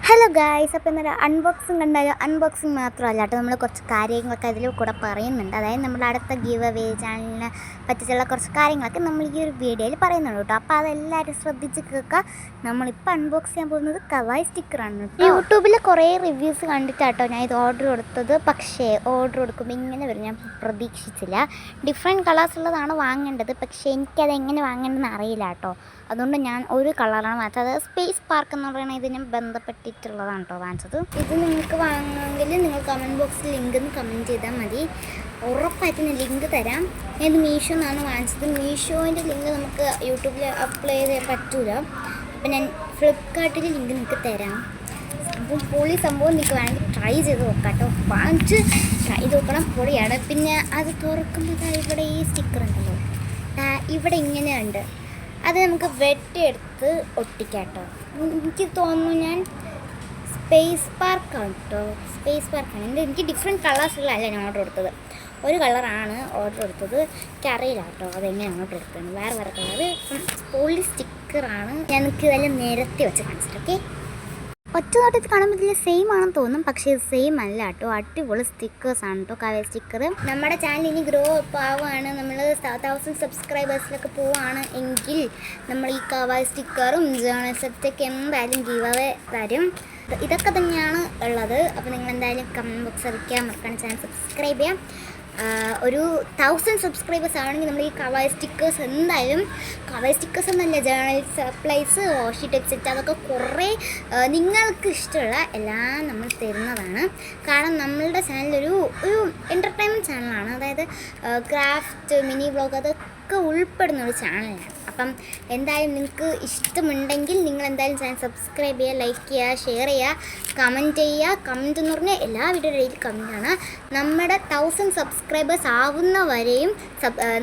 Hello guys, അപ്പോൾ ഇന്നൊരു unboxing കണ്ടാലും അൺബോക്സിങ് മാത്രമല്ല കേട്ടോ, നമ്മൾ കുറച്ച് കാര്യങ്ങളൊക്കെ അതിൽ കൂടെ പറയുന്നുണ്ട്. അതായത് നമ്മുടെ അടുത്ത ഗീവ് അവേ ചാനലിനെ പറ്റിയിട്ടുള്ള കുറച്ച് കാര്യങ്ങളൊക്കെ നമ്മൾ ഈ ഒരു വീഡിയോയിൽ പറയുന്നുണ്ട് കേട്ടോ. അപ്പോൾ അതെല്ലാവരും ശ്രദ്ധിച്ച് കേൾക്കുക. നമ്മളിപ്പോൾ അൺബോക്സ് ചെയ്യാൻ പോകുന്നത് കവായ് സ്റ്റിക്കറാണ് കേട്ടോ. യൂട്യൂബിൽ കുറേ റിവ്യൂസ് കണ്ടിട്ടാട്ടോ ഞാൻ ഇത് ഓർഡർ കൊടുത്തത്. പക്ഷേ ഓർഡർ കൊടുക്കുമ്പോൾ ഇങ്ങനെ വരും, ഞാൻ പ്രതീക്ഷിച്ചില്ല. ഡിഫറെൻറ്റ് കളേഴ്സ് ഉള്ളതാണ് വാങ്ങേണ്ടത്, പക്ഷേ എനിക്കത് എങ്ങനെ വാങ്ങേണ്ടതെന്ന് അറിയില്ല കേട്ടോ. അതുകൊണ്ട് ഞാൻ ഒരു കളറാണ് വാങ്ങിച്ചത്. അതായത് സ്പേസ് പാർക്ക് എന്ന് പറയുന്ന ഇതിനെ ബന്ധപ്പെട്ടിട്ടുള്ളതാണ് കേട്ടോ വാങ്ങിച്ചത്. ഇത് നിങ്ങൾക്ക് വാങ്ങണമെങ്കിൽ നിങ്ങൾ കമൻറ്റ് ബോക്സിൽ ലിങ്ക് കമൻറ്റ് ചെയ്താൽ മതി. ഉറപ്പായിട്ട് ഞാൻ ലിങ്ക് തരാം. ഞാൻ ഇത് മീഷോ എന്നാണ് വാങ്ങിച്ചത്. മീഷോൻ്റെ ലിങ്ക് നമുക്ക് യൂട്യൂബിൽ അപ്ലൈ ചെയ്യാൻ പറ്റൂല. അപ്പം ഞാൻ ഫ്ലിപ്കാർട്ടിൽ ലിങ്ക് നിങ്ങൾക്ക് തരാം. അപ്പം പൊളി സംഭവം നിങ്ങൾക്ക് വേണമെങ്കിൽ ട്രൈ ചെയ്ത് നോക്കാം കേട്ടോ. വാങ്ങിച്ച് ട്രൈ ചെയ്ത് നോക്കണം, പൊളിയാണ്. പിന്നെ അത് തുറക്കുമ്പോൾ ഇവിടെ ഈ സ്റ്റിക്കർ ഉണ്ടല്ലോ, ഇവിടെ ഇങ്ങനെയുണ്ട്. അത് നമുക്ക് വെട്ടിയെടുത്ത് ഒട്ടിക്കാം കേട്ടോ. എനിക്ക് തോന്നുന്നു ഞാൻ സ്പേസ് പാർക്കാണ് കേട്ടോ, സ്പേസ് പാർക്കാണ്. എനിക്ക് ഡിഫറെൻറ്റ് കളേഴ്സുകളല്ല ഞാൻ ഓർഡർ കൊടുത്തത്. ഒരു കളറാണ് ഓർഡർ കൊടുത്തത്. എനിക്കറിയില്ല കേട്ടോ അതെങ്ങനെയാണ് ഓർഡർ എടുത്തത്. വേറെ കളറ് പൊളി സ്റ്റിക്കറാണ്. ഞാൻ നിങ്ങൾക്ക് ഇതെല്ലാം നിരത്തി വെച്ച് കാണിച്ചിട്ട് ഓക്കെ. ഒറ്റ നോട്ടത്തിൽ കാണുമ്പോൾ ഇതിൽ സെയിം ആണെന്ന് തോന്നും, പക്ഷേ ഇത് സെയിം അല്ല കേട്ടോ. അടിപൊളി സ്റ്റിക്കേഴ്സാണ് കേട്ടോ കവായ് സ്റ്റിക്കർ. നമ്മുടെ ചാനൽ ഇനി ഗ്രോ അപ്പ് ആവുകയാണ്, നമ്മൾ 1000 സബ്സ്ക്രൈബേഴ്സിലൊക്കെ പോവുകയാണ് എങ്കിൽ നമ്മൾ ഈ കവായ് സ്റ്റിക്കറും ജേണൽ സെറ്റൊക്കെ എന്തായാലും ഗീവ് അവേ തരും. ഇതൊക്കെ തന്നെയാണ് ഉള്ളത്. അപ്പോൾ നിങ്ങൾ എന്തായാലും കമൻറ്റ് ബോക്സ് അറിയിക്കാൻ മറക്കാണ്. ചാനൽ സബ്സ്ക്രൈബ് ചെയ്യാം. ഒരു 1000 സബ്സ്ക്രൈബേഴ്സ് ആണെങ്കിൽ നമ്മൾ ഈ കവായ് സ്റ്റിക്കേഴ്സ് എന്തായാലും, കവായ് സ്റ്റിക്കേഴ്സ് എന്നല്ല, ജേണൽ സപ്ലൈസ്, വാഷി ടൈപ്പ് സെറ്റ്, അതൊക്കെ കുറേ നിങ്ങൾക്ക് ഇഷ്ടമുള്ള എല്ലാം നമ്മൾ തരുന്നതാണ്. കാരണം നമ്മളുടെ ചാനലൊരു എൻ്റർടൈൻമെൻറ്റ് ചാനലാണ്. അതായത് ക്രാഫ്റ്റ്, മിനി വ്ളോഗ് അതൊക്കെ ഉൾപ്പെടുന്ന ഒരു ചാനലാണ്. അപ്പം എന്തായാലും നിങ്ങൾക്ക് ഇഷ്ടമുണ്ടെങ്കിൽ നിങ്ങൾ എന്തായാലും ചാനൽ സബ്സ്ക്രൈബ് ചെയ്യുക, ലൈക്ക് ചെയ്യുക, ഷെയർ ചെയ്യുക, കമൻറ്റ് ചെയ്യുക. കമൻറ്റ് എന്ന് പറഞ്ഞാൽ എല്ലാ വീഡിയോയിലും കമൻറ്റാണ്. നമ്മുടെ 1000 സബ്സ്ക്രൈബേഴ്സ് ആവുന്നവരെയും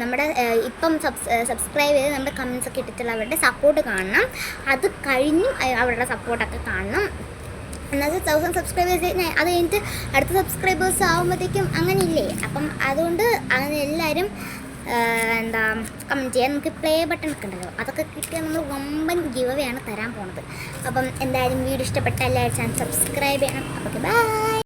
നമ്മുടെ ഇപ്പം സബ്സ്ക്രൈബ് ചെയ്ത് നമ്മുടെ കമൻറ്റ്സ് ഒക്കെ ഇട്ടിട്ടുള്ള അവരുടെ സപ്പോർട്ട് കാണണം. അത് കഴിഞ്ഞും അവരുടെ സപ്പോർട്ടൊക്കെ കാണണം. എന്നത് 1000 സബ്സ്ക്രൈബേഴ്സ് അത് കഴിഞ്ഞിട്ട് അടുത്ത സബ്സ്ക്രൈബേഴ്സ് ആകുമ്പോഴത്തേക്കും അങ്ങനെ ഇല്ലേ. അപ്പം അതുകൊണ്ട് അങ്ങനെ എല്ലാവരും കമൻറ്റ് ചെയ്യാൻ. നമുക്ക് പ്ലേ ബട്ടൺ ഒക്കെ ഉണ്ടല്ലോ, അതൊക്കെ കിട്ടിയാൽ നമ്മൾ വമ്പൻ ഗിവ് അവേ ആണ് തരാൻ പോണത്. അപ്പം എന്തായാലും വീഡിയോ ഇഷ്ടപ്പെട്ട എല്ലാവരും ചാനൽ സബ്സ്ക്രൈബ് ചെയ്യണം. അപ്പോൾ ബൈ.